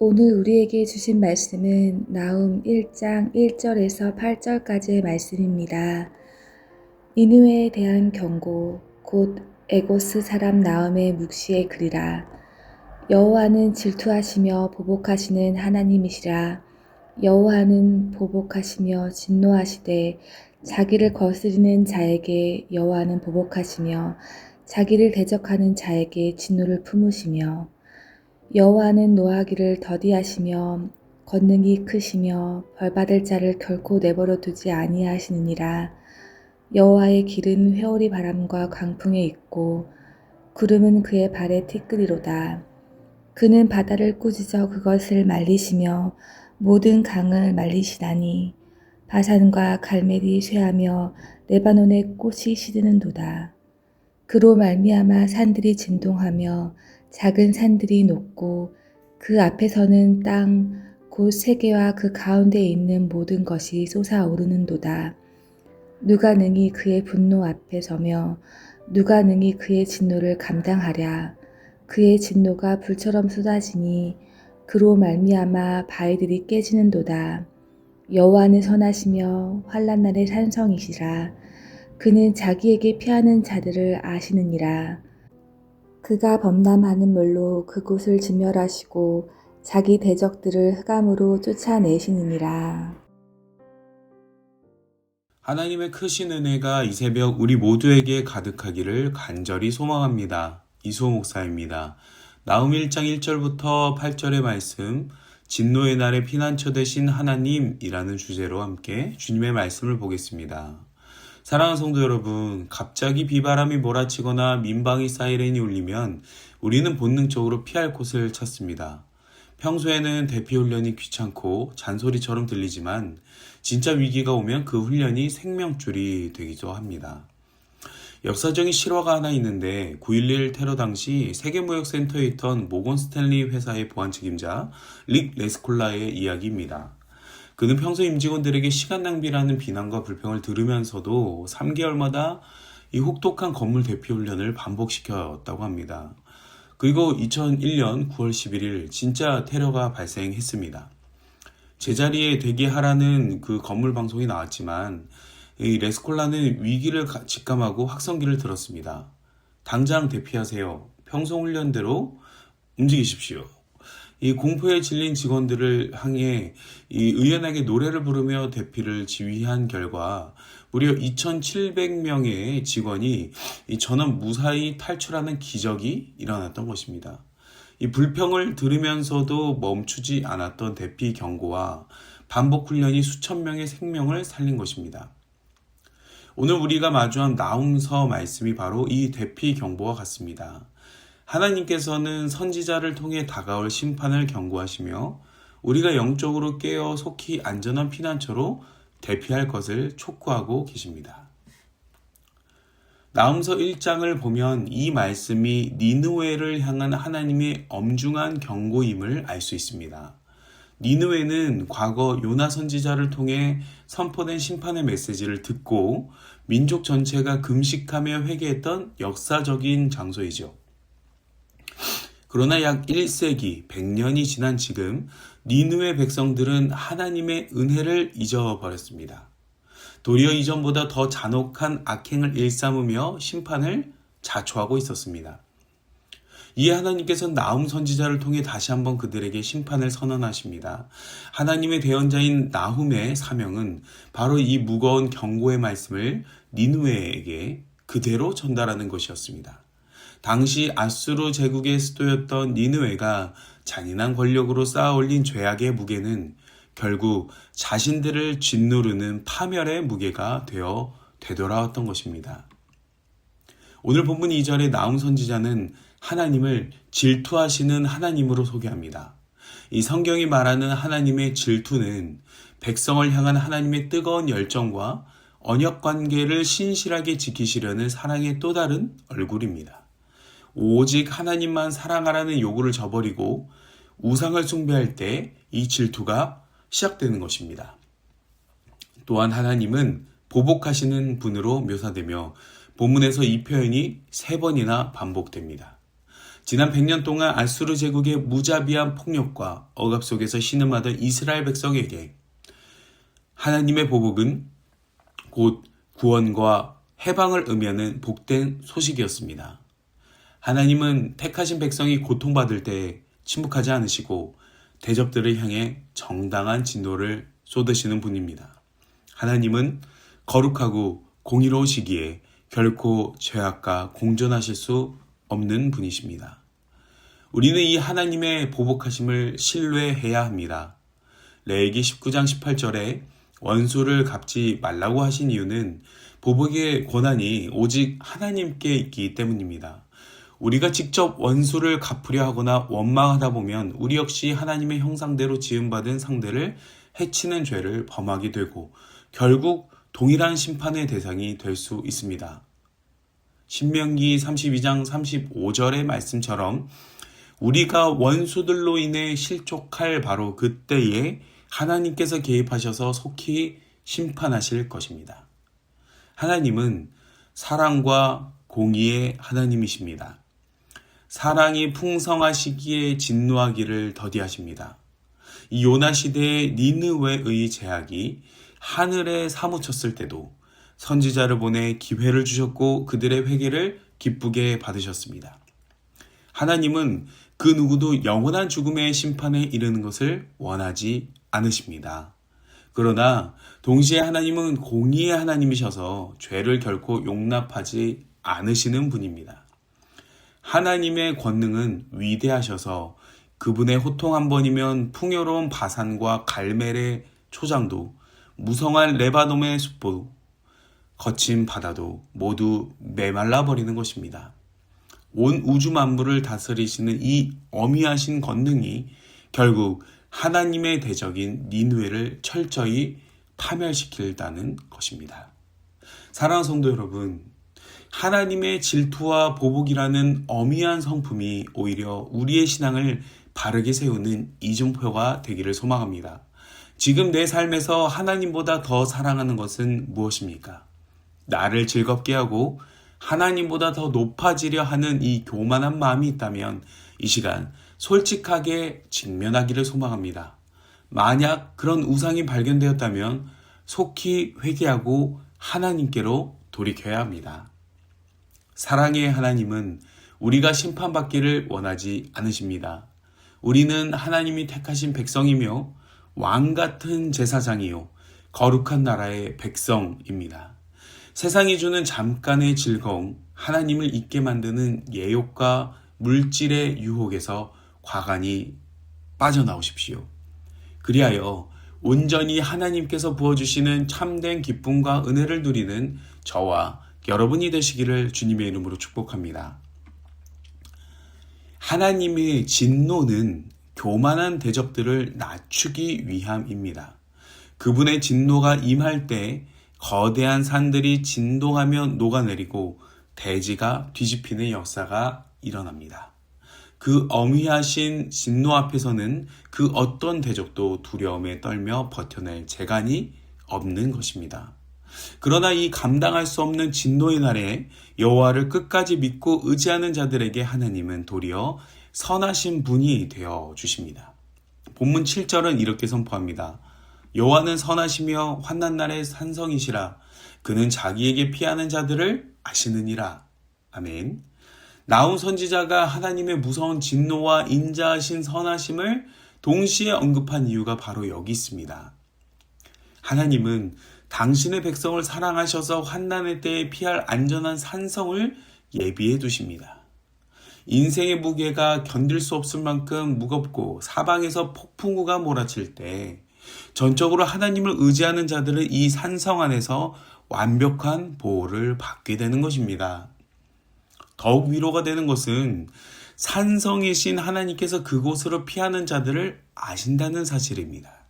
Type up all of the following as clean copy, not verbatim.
오늘 우리에게 주신 말씀은 나훔 1장 1절에서 8절까지의 말씀입니다. 니느웨에 대한 경고, 곧 에고스 사람 나훔의 묵시의 글이라. 여호와는 질투하시며 보복하시는 하나님이시라. 여호와는 보복하시며 진노하시되 자기를 거스리는 자에게 여호와는 보복하시며 자기를 대적하는 자에게 진노를 품으시며 여호와는 노하기를 더디하시며 권능이 크시며 벌받을 자를 결코 내버려 두지 아니하시느니라. 여호와의 길은 회오리 바람과 광풍에 있고 구름은 그의 발에 티끌이로다. 그는 바다를 꾸짖어 그것을 말리시며 모든 강을 말리시다니 바산과 갈멜이 쇠하며 레바논의 꽃이 시드는도다. 그로 말미암아 산들이 진동하며 작은 산들이 녹고 그 앞에서는 땅 곧 세계와 그 가운데에 있는 모든 것이 솟아오르는도다. 누가 능히 그의 분노 앞에 서며 누가 능히 그의 진노를 감당하랴. 그의 진노가 불처럼 쏟아지니 그로 말미암아 바위들이 깨지는도다. 여호와는 선하시며 환난 날의 산성이시라. 그는 자기에게 피하는 자들을 아시느니라. 그가 범람하는 물로 그곳을 진멸하시고 자기 대적들을 흑암으로 쫓아내시느니라. 하나님의 크신 은혜가 이 새벽 우리 모두에게 가득하기를 간절히 소망합니다. 이수호 목사입니다. 나훔 1장 1절부터 8절의 말씀, 진노의 날에 피난처 되신 하나님이라는 주제로 함께 주님의 말씀을 보겠습니다. 사랑하는 성도 여러분, 갑자기 비바람이 몰아치거나 민방위 사이렌이 울리면 우리는 본능적으로 피할 곳을 찾습니다. 평소에는 대피 훈련이 귀찮고 잔소리처럼 들리지만 진짜 위기가 오면 그 훈련이 생명줄이 되기도 합니다. 역사적인 실화가 하나 있는데 9.11 테러 당시 세계무역센터에 있던 모건 스탠리 회사의 보안 책임자 릭 레스콜라의 이야기입니다. 그는 평소 임직원들에게 시간 낭비라는 비난과 불평을 들으면서도 3개월마다 이 혹독한 건물 대피 훈련을 반복시켰다고 합니다. 그리고 2001년 9월 11일 진짜 테러가 발생했습니다. 제자리에 대기하라는 그 건물 방송이 나왔지만 이 레스콜라는 위기를 직감하고 확성기를 들었습니다. 당장 대피하세요. 평소 훈련대로 움직이십시오. 이 공포에 질린 직원들을 향해 이 의연하게 노래를 부르며 대피를 지휘한 결과 무려 2,700명의 직원이 이 전원 무사히 탈출하는 기적이 일어났던 것입니다. 이 불평을 들으면서도 멈추지 않았던 대피 경고와 반복 훈련이 수천 명의 생명을 살린 것입니다. 오늘 우리가 마주한 나훔서 말씀이 바로 이 대피 경보와 같습니다. 하나님께서는 선지자를 통해 다가올 심판을 경고하시며 우리가 영적으로 깨어 속히 안전한 피난처로 대피할 것을 촉구하고 계십니다. 나훔서 1장을 보면 이 말씀이 니느웨를 향한 하나님의 엄중한 경고임을 알 수 있습니다. 니느웨는 과거 요나 선지자를 통해 선포된 심판의 메시지를 듣고 민족 전체가 금식하며 회개했던 역사적인 장소이죠. 그러나 약 1세기, 100년이 지난 지금 니느웨 백성들은 하나님의 은혜를 잊어버렸습니다. 도리어 이전보다 더 잔혹한 악행을 일삼으며 심판을 자초하고 있었습니다. 이에 하나님께서는 나훔 선지자를 통해 다시 한번 그들에게 심판을 선언하십니다. 하나님의 대언자인 나훔의 사명은 바로 이 무거운 경고의 말씀을 니느웨에게 그대로 전달하는 것이었습니다. 당시 아수르 제국의 수도였던 니느웨가 잔인한 권력으로 쌓아올린 죄악의 무게는 결국 자신들을 짓누르는 파멸의 무게가 되어 되돌아왔던 것입니다. 오늘 본문 2절의 나훔 선지자는 하나님을 질투하시는 하나님으로 소개합니다. 이 성경이 말하는 하나님의 질투는 백성을 향한 하나님의 뜨거운 열정과 언약 관계를 신실하게 지키시려는 사랑의 또 다른 얼굴입니다. 오직 하나님만 사랑하라는 요구를 저버리고 우상을 숭배할 때 이 질투가 시작되는 것입니다. 또한 하나님은 보복하시는 분으로 묘사되며 본문에서 이 표현이 3번이나 반복됩니다. 지난 100년 동안 아수르 제국의 무자비한 폭력과 억압 속에서 신음하던 이스라엘 백성에게 하나님의 보복은 곧 구원과 해방을 의미하는 복된 소식이었습니다. 하나님은 택하신 백성이 고통받을 때 침묵하지 않으시고 대적들을 향해 정당한 진노를 쏟으시는 분입니다. 하나님은 거룩하고 공의로우시기에 결코 죄악과 공존하실 수 없는 분이십니다. 우리는 이 하나님의 보복하심을 신뢰해야 합니다. 레위기 19장 18절에 원수를 갚지 말라고 하신 이유는 보복의 권한이 오직 하나님께 있기 때문입니다. 우리가 직접 원수를 갚으려 하거나 원망하다 보면 우리 역시 하나님의 형상대로 지음받은 상대를 해치는 죄를 범하게 되고 결국 동일한 심판의 대상이 될 수 있습니다. 신명기 32장 35절의 말씀처럼 우리가 원수들로 인해 실족할 바로 그때에 하나님께서 개입하셔서 속히 심판하실 것입니다. 하나님은 사랑과 공의의 하나님이십니다. 사랑이 풍성하시기에 진노하기를 더디하십니다. 이 요나 시대의 니느웨의 제약이 하늘에 사무쳤을 때도 선지자를 보내 기회를 주셨고 그들의 회개를 기쁘게 받으셨습니다. 하나님은 그 누구도 영원한 죽음의 심판에 이르는 것을 원하지 않으십니다. 그러나 동시에 하나님은 공의의 하나님이셔서 죄를 결코 용납하지 않으시는 분입니다. 하나님의 권능은 위대하셔서 그분의 호통 한 번이면 풍요로운 바산과 갈멜의 초장도 무성한 레바논의 숲도 거친 바다도 모두 메말라 버리는 것입니다. 온 우주 만물을 다스리시는 이 어미하신 권능이 결국 하나님의 대적인 니느웨를 철저히 파멸시키다는 것입니다. 사랑하는 성도 여러분, 하나님의 질투와 보복이라는 어미한 성품이 오히려 우리의 신앙을 바르게 세우는 이중표가 되기를 소망합니다. 지금 내 삶에서 하나님보다 더 사랑하는 것은 무엇입니까? 나를 즐겁게 하고 하나님보다 더 높아지려 하는 이 교만한 마음이 있다면 이 시간 솔직하게 직면하기를 소망합니다. 만약 그런 우상이 발견되었다면 속히 회개하고 하나님께로 돌이켜야 합니다. 사랑의 하나님은 우리가 심판받기를 원하지 않으십니다. 우리는 하나님이 택하신 백성이며 왕같은 제사장이요 거룩한 나라의 백성입니다. 세상이 주는 잠깐의 즐거움, 하나님을 잊게 만드는 예욕과 물질의 유혹에서 과감히 빠져나오십시오. 그리하여 온전히 하나님께서 부어주시는 참된 기쁨과 은혜를 누리는 저와 여러분이 되시기를 주님의 이름으로 축복합니다. 하나님의 진노는 교만한 대적들을 낮추기 위함입니다. 그분의 진노가 임할 때 거대한 산들이 진동하며 녹아내리고 대지가 뒤집히는 역사가 일어납니다. 그 어미하신 진노 앞에서는 그 어떤 대적도 두려움에 떨며 버텨낼 재간이 없는 것입니다. 그러나 이 감당할 수 없는 진노의 날에 여호와를 끝까지 믿고 의지하는 자들에게 하나님은 도리어 선하신 분이 되어 주십니다. 본문 7절은 이렇게 선포합니다. 여호와는 선하시며 환난 날의 산성이시라. 그는 자기에게 피하는 자들을 아시느니라. 아멘. 나훔 선지자가 하나님의 무서운 진노와 인자하신 선하심을 동시에 언급한 이유가 바로 여기 있습니다. 하나님은 당신의 백성을 사랑하셔서 환난의 때에 피할 안전한 산성을 예비해 두십니다. 인생의 무게가 견딜 수 없을 만큼 무겁고 사방에서 폭풍우가 몰아칠 때 전적으로 하나님을 의지하는 자들은 이 산성 안에서 완벽한 보호를 받게 되는 것입니다. 더욱 위로가 되는 것은 산성이신 하나님께서 그곳으로 피하는 자들을 아신다는 사실입니다.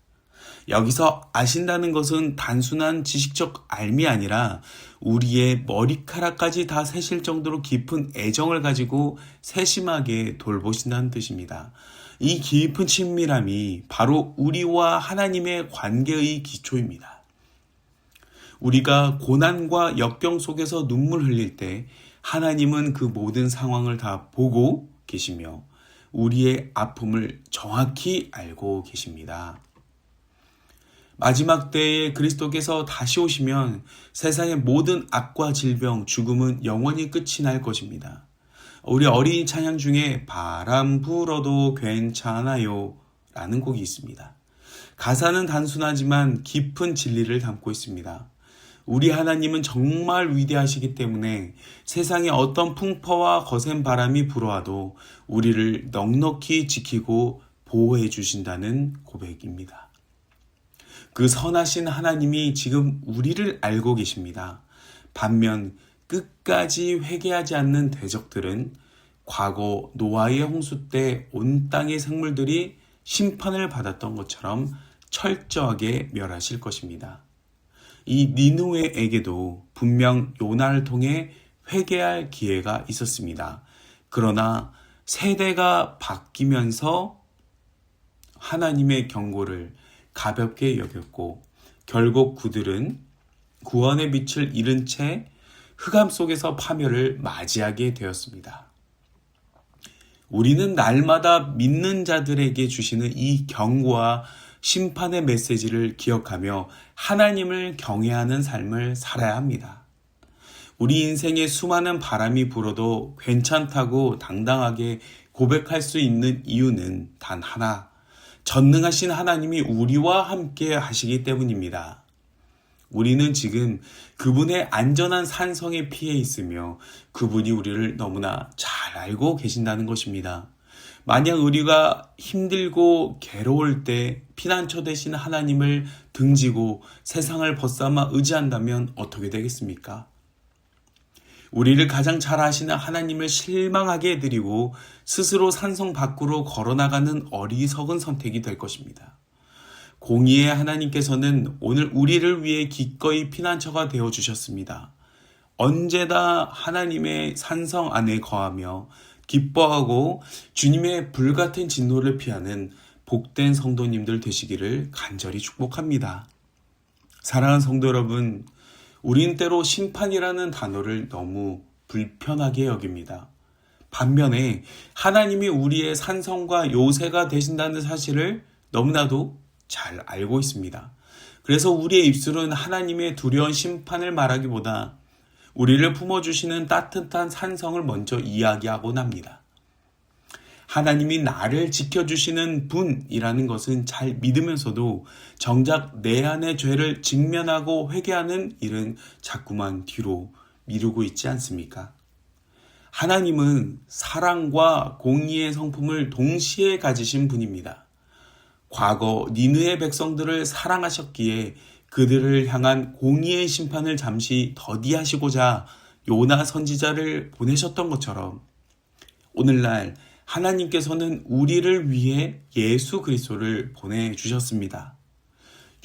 여기서 아신다는 것은 단순한 지식적 알미 아니라 우리의 머리카락까지 다 새실 정도로 깊은 애정을 가지고 세심하게 돌보신다는 뜻입니다. 이 깊은 친밀함이 바로 우리와 하나님의 관계의 기초입니다. 우리가 고난과 역경 속에서 눈물 흘릴 때 하나님은 그 모든 상황을 다 보고 계시며 우리의 아픔을 정확히 알고 계십니다. 마지막 때에 그리스도께서 다시 오시면 세상의 모든 악과 질병, 죽음은 영원히 끝이 날 것입니다. 우리 어린이 찬양 중에 바람 불어도 괜찮아요 라는 곡이 있습니다. 가사는 단순하지만 깊은 진리를 담고 있습니다. 우리 하나님은 정말 위대하시기 때문에 세상에 어떤 풍파와 거센 바람이 불어와도 우리를 넉넉히 지키고 보호해 주신다는 고백입니다. 그 선하신 하나님이 지금 우리를 알고 계십니다. 반면 끝까지 회개하지 않는 대적들은 과거 노아의 홍수 때 온 땅의 생물들이 심판을 받았던 것처럼 철저하게 멸하실 것입니다. 이 니느웨에게도 분명 요나를 통해 회개할 기회가 있었습니다. 그러나 세대가 바뀌면서 하나님의 경고를 가볍게 여겼고 결국 그들은 구원의 빛을 잃은 채 흑암 속에서 파멸을 맞이하게 되었습니다. 우리는 날마다 믿는 자들에게 주시는 이 경고와 심판의 메시지를 기억하며 하나님을 경외하는 삶을 살아야 합니다. 우리 인생에 수많은 바람이 불어도 괜찮다고 당당하게 고백할 수 있는 이유는 단 하나, 전능하신 하나님이 우리와 함께 하시기 때문입니다. 우리는 지금 그분의 안전한 산성에 피해 있으며 그분이 우리를 너무나 잘 알고 계신다는 것입니다. 만약 우리가 힘들고 괴로울 때 피난처 되신 하나님을 등지고 세상을 벗삼아 의지한다면 어떻게 되겠습니까? 우리를 가장 잘 아시는 하나님을 실망하게 해드리고 스스로 산성 밖으로 걸어나가는 어리석은 선택이 될 것입니다. 공의의 하나님께서는 오늘 우리를 위해 기꺼이 피난처가 되어주셨습니다. 언제나 하나님의 산성 안에 거하며 기뻐하고 주님의 불같은 진노를 피하는 복된 성도님들 되시기를 간절히 축복합니다. 사랑하는 성도 여러분, 우린 때로 심판이라는 단어를 너무 불편하게 여깁니다. 반면에 하나님이 우리의 산성과 요새가 되신다는 사실을 너무나도 잘 알고 있습니다. 그래서 우리의 입술은 하나님의 두려운 심판을 말하기보다 우리를 품어주시는 따뜻한 산성을 먼저 이야기하곤 합니다. 하나님이 나를 지켜주시는 분이라는 것은 잘 믿으면서도 정작 내 안의 죄를 직면하고 회개하는 일은 자꾸만 뒤로 미루고 있지 않습니까? 하나님은 사랑과 공의의 성품을 동시에 가지신 분입니다. 과거 니느의 백성들을 사랑하셨기에 그들을 향한 공의의 심판을 잠시 더디하시고자 요나 선지자를 보내셨던 것처럼 오늘날 하나님께서는 우리를 위해 예수 그리스도를 보내주셨습니다.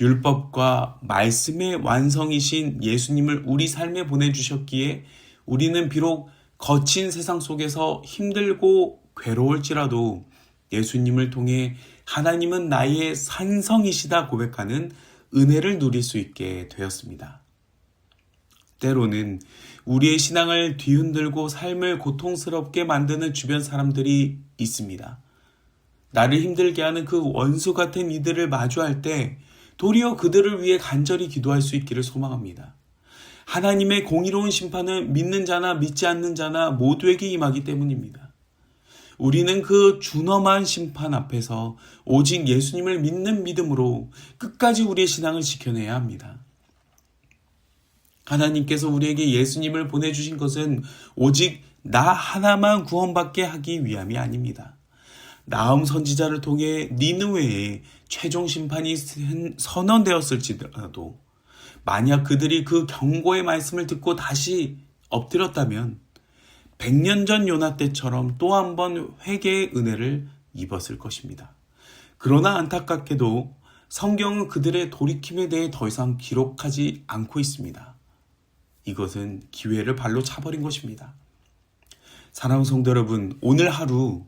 율법과 말씀의 완성이신 예수님을 우리 삶에 보내주셨기에 우리는 비록 거친 세상 속에서 힘들고 괴로울지라도 예수님을 통해 하나님은 나의 산성이시다 고백하는 은혜를 누릴 수 있게 되었습니다. 때로는 우리의 신앙을 뒤흔들고 삶을 고통스럽게 만드는 주변 사람들이 있습니다. 나를 힘들게 하는 그 원수 같은 이들을 마주할 때 도리어 그들을 위해 간절히 기도할 수 있기를 소망합니다. 하나님의 공의로운 심판은 믿는 자나 믿지 않는 자나 모두에게 임하기 때문입니다. 우리는 그 준엄한 심판 앞에서 오직 예수님을 믿는 믿음으로 끝까지 우리의 신앙을 지켜내야 합니다. 하나님께서 우리에게 예수님을 보내주신 것은 오직 나 하나만 구원받게 하기 위함이 아닙니다. 나훔 선지자를 통해 니느웨에 최종 심판이 선언되었을지라도 만약 그들이 그 경고의 말씀을 듣고 다시 엎드렸다면 100년 전 요나 때처럼 또 한 번 회개의 은혜를 입었을 것입니다. 그러나 안타깝게도 성경은 그들의 돌이킴에 대해 더 이상 기록하지 않고 있습니다. 이것은 기회를 발로 차버린 것입니다. 사랑하는 성도 여러분, 오늘 하루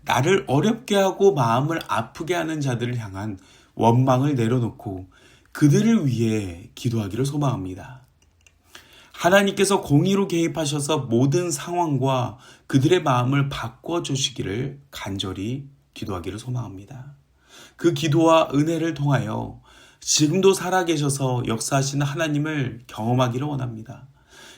나를 어렵게 하고 마음을 아프게 하는 자들을 향한 원망을 내려놓고 그들을 위해 기도하기를 소망합니다. 하나님께서 공의로 개입하셔서 모든 상황과 그들의 마음을 바꿔주시기를 간절히 기도하기를 소망합니다. 그 기도와 은혜를 통하여 지금도 살아계셔서 역사하시는 하나님을 경험하기를 원합니다.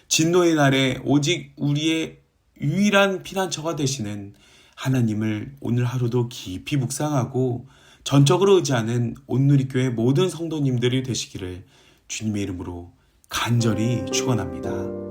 진노의 날에 오직 우리의 유일한 피난처가 되시는 하나님을 오늘 하루도 깊이 묵상하고 전적으로 의지하는 온누리교회 모든 성도님들이 되시기를 주님의 이름으로 간절히 축원합니다.